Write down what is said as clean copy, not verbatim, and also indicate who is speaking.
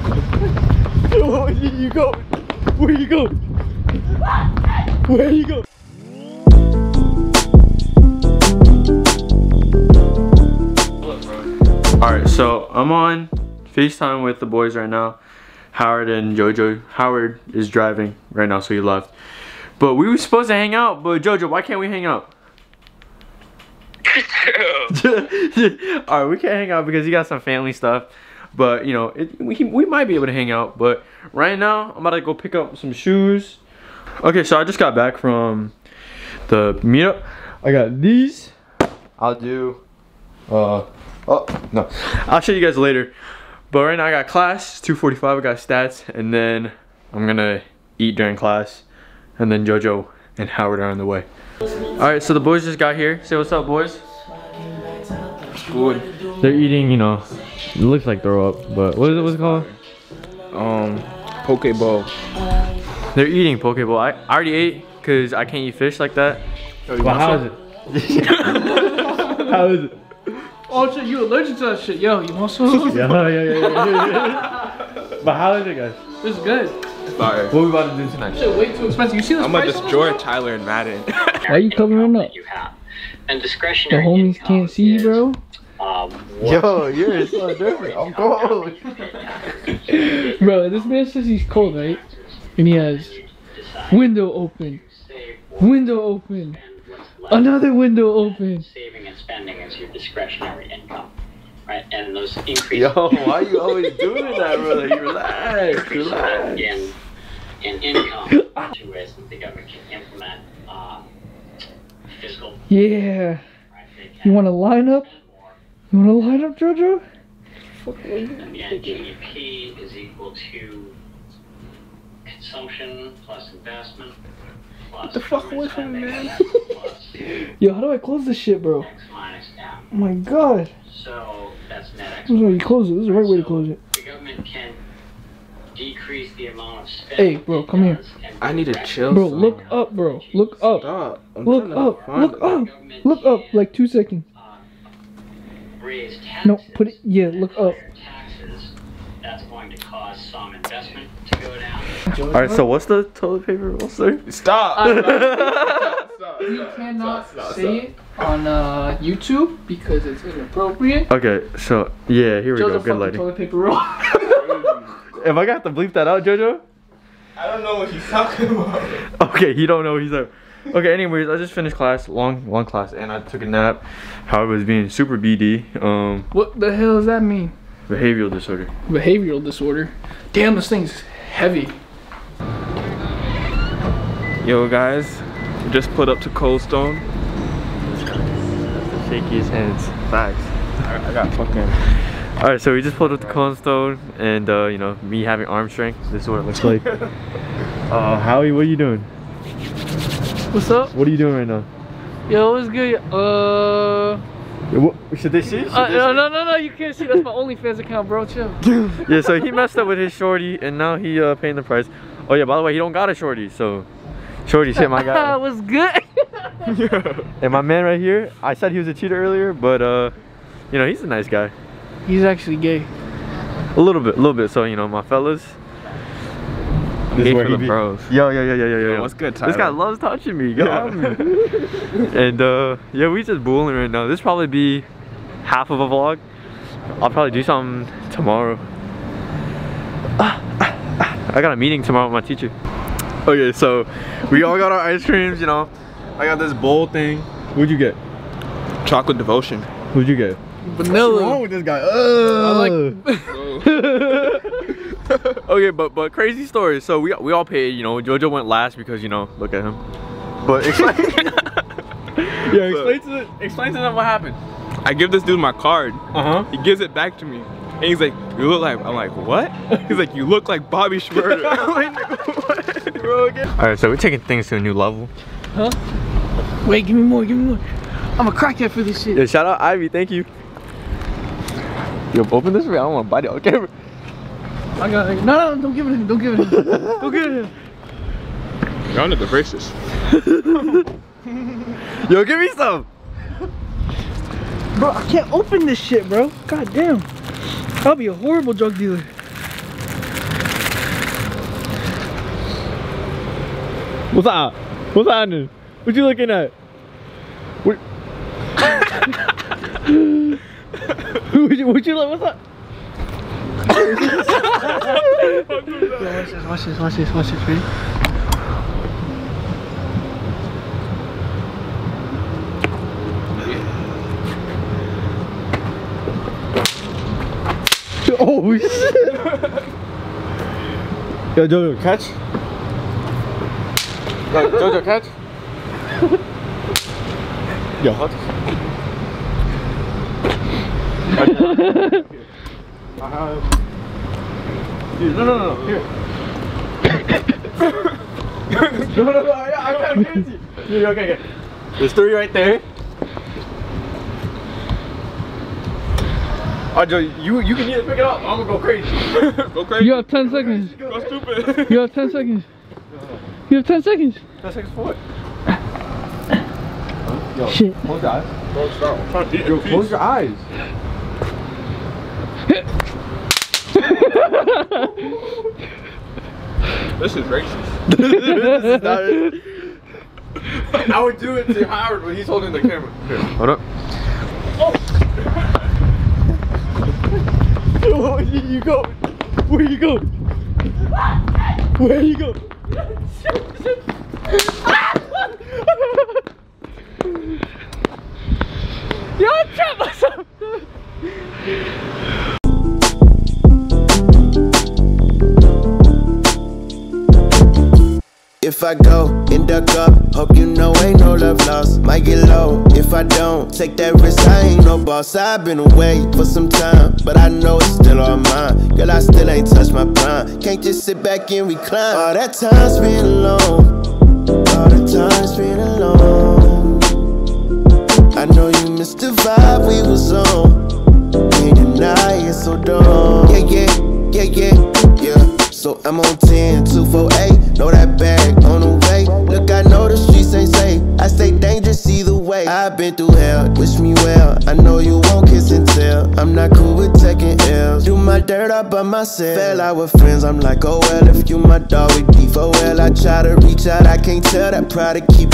Speaker 1: Where you go? Where you go? Where you go? Alright, so I'm on FaceTime with the boys right now. Howard and Jojo. Howard is driving right now, so he left. But we were supposed to hang out, but Jojo, why can't we hang out? Alright, we can't hang out because he got some family stuff. But, you know, we might be able to hang out. But right now, I'm about to go pick up some shoes. Okay, so I just got back from the meetup. I got these. I'll do, oh, no. I'll show you guys later. But right now I got class, 2:45, I got stats. And then I'm gonna eat during class. And then Jojo and Howard are on the way. Alright, so the boys just got here. Say what's up, boys.
Speaker 2: Good.
Speaker 1: They're eating, you know, it looks like throw up, but what's it called?
Speaker 2: Poke bowl.
Speaker 1: They're eating poke bowl. I already ate because I can't eat fish like that.
Speaker 2: Yo,
Speaker 1: but how is it? How is it?
Speaker 3: Oh shit, you allergic to that shit. Yo, you want some?
Speaker 1: Yeah. But how is it, guys?
Speaker 3: This is good.
Speaker 2: Fire.
Speaker 1: What are we about to do tonight?
Speaker 3: Shit, way too expensive. You see this
Speaker 2: I'm gonna destroy Tyler and Madden.
Speaker 4: Why you covering up? And
Speaker 3: The
Speaker 4: discretionary
Speaker 3: homies can't see you, bro.
Speaker 1: Yo, you're so different. I'm cold.
Speaker 3: Bro, this man says he's cold, right? And he has window open, window open, another window open.
Speaker 4: Saving and spending is your discretionary income, right? And those increases.
Speaker 1: Yo, why you always doing that, brother? You relax, relax.
Speaker 4: In income, two ways that the government can implement fiscal.
Speaker 3: Yeah. You want to line up? You want to line up, Jojo?
Speaker 4: And GDP is equal to consumption plus investment plus.
Speaker 3: Get the fuck away from me, man.
Speaker 4: Plus
Speaker 3: Yo, how do I close this shit, bro?
Speaker 4: X minus M.
Speaker 3: Oh my god.
Speaker 4: So that's net X.
Speaker 3: This is how you close it. This is the right way to close it.
Speaker 4: The government can decrease the amount of spending.
Speaker 3: Hey, bro, come here.
Speaker 2: I need to chill.
Speaker 3: Bro, look up, bro. Look up.
Speaker 2: Stop.
Speaker 3: Look up. Look up. Look up. Like 2 seconds.
Speaker 4: Raise taxes.
Speaker 3: No, put it. Yeah, look up.
Speaker 4: Taxes. That's going to cause some investment to go down.
Speaker 1: Alright, so what's the toilet paper roll, sir?
Speaker 2: Stop.
Speaker 3: You cannot say it on YouTube because it's inappropriate.
Speaker 1: Okay, so yeah, here we go. Good lighting.
Speaker 3: Toilet paper roll.
Speaker 1: Am I gonna have to bleep that out, Jojo?
Speaker 2: I don't know what he's talking about.
Speaker 1: Okay, you don't know what he's saying. Okay, anyways, I just finished class, long class, and I took a nap. Howard was being super BD.
Speaker 3: What the hell does that mean?
Speaker 1: Behavioral disorder.
Speaker 3: Behavioral disorder. Damn, this thing's heavy.
Speaker 2: Yo, guys, we just put up to Cold Stone.
Speaker 1: Shakiest hands. Facts.
Speaker 2: I got fucking.
Speaker 1: Alright, so we just pulled up to Cold Stone, and you know, me having arm strength. This is what it looks like. Howie, what are you doing?
Speaker 3: What's up?
Speaker 1: What are you doing right now?
Speaker 3: Yo, what's good?
Speaker 1: Should they see?
Speaker 3: No, you can't see. That's my OnlyFans account, bro. Chill.
Speaker 1: Yeah, so he messed up with his shorty, and now he paying the price. Oh yeah, by the way, he don't got a shorty, so shorty's hit my guy.
Speaker 3: What's good?
Speaker 1: And my man right here, I said he was a cheater earlier, but you know, he's a nice guy.
Speaker 3: He's actually gay.
Speaker 1: A little bit. So you know, my fellas.
Speaker 2: This is where the bros.
Speaker 1: Yo.
Speaker 2: What's good, Tyler?
Speaker 1: This guy loves touching me. Get off me. And yeah, we just bullying right now. This probably be half of a vlog. I'll probably do something tomorrow. I got a meeting tomorrow with my teacher. Okay, so we all got our ice creams, you know. I got this bowl thing. What'd you get?
Speaker 2: Chocolate devotion.
Speaker 1: What'd you get?
Speaker 3: Vanilla.
Speaker 1: What's wrong with this guy? Okay, but crazy story. So we all paid, you know. Jojo went last because, you know, look at him. But explain. Explain to them what happened.
Speaker 2: I give this dude my card. He gives it back to me. And he's like, you look like, I'm like, what? He's like, you look like Bobby Schmurder. I'm like, what? Bro, again. Alright, so we're taking things to a new level.
Speaker 3: Huh? Wait, give me more. I'm a crackhead for this shit.
Speaker 1: Yeah, shout out Ivy, thank you. Yo, open this for me. I don't want to bite it on camera.
Speaker 3: I got it. No, don't give it to him. Don't give it to him. Don't give it to him.
Speaker 2: You're under the braces.
Speaker 1: Yo, give me some.
Speaker 3: Bro, I can't open this shit, bro. God damn. I'll be a horrible drug dealer.
Speaker 2: What's up? What's happening? What you looking at? What? What you like? What's up?
Speaker 3: Watch this, ready?
Speaker 2: Oh shit! Yo, Jojo, catch. Yo, Jojo, catch. Yo, hot. Dude, no, here. no, I can't get you. Dude, okay. There's 3 right there. Oh, Joe, you can either pick it up. I'm gonna go crazy. Go crazy.
Speaker 3: You have 10 seconds.
Speaker 2: Go stupid.
Speaker 3: You have 10 seconds. You have 10 seconds.
Speaker 2: 10 seconds for what? Yo,
Speaker 3: Shit.
Speaker 2: Close your eyes. Bro, stop. I'm trying to eat. Yo, close your eyes. This is racist. This is not it. I would do it to Howard when he's holding the camera. Here, hold up. Where you go? Where you go? Where you go?
Speaker 3: Yo, I trapped myself.
Speaker 5: If I go and duck up, hope you know ain't no love lost. Might get low if I don't take that risk. I ain't no boss. I've been away for some time, but I know it's still all mine. Girl, I still ain't touched my prime. Can't just sit back and recline. All that time spent alone, all the time spent alone. I know you missed the vibe we was on. Can't deny it, so don't. Yeah. So I'm on 10, 248, know that bag on the way. Look, I know the streets ain't safe, I stay dangerous either way. I've been through hell, wish me well, I know you won't kiss and tell. I'm not cool with taking L's, do my dirt all by myself. Fell out with friends, I'm like, oh well, if you my dog, we default well. I try to reach out, I can't tell that pride to keep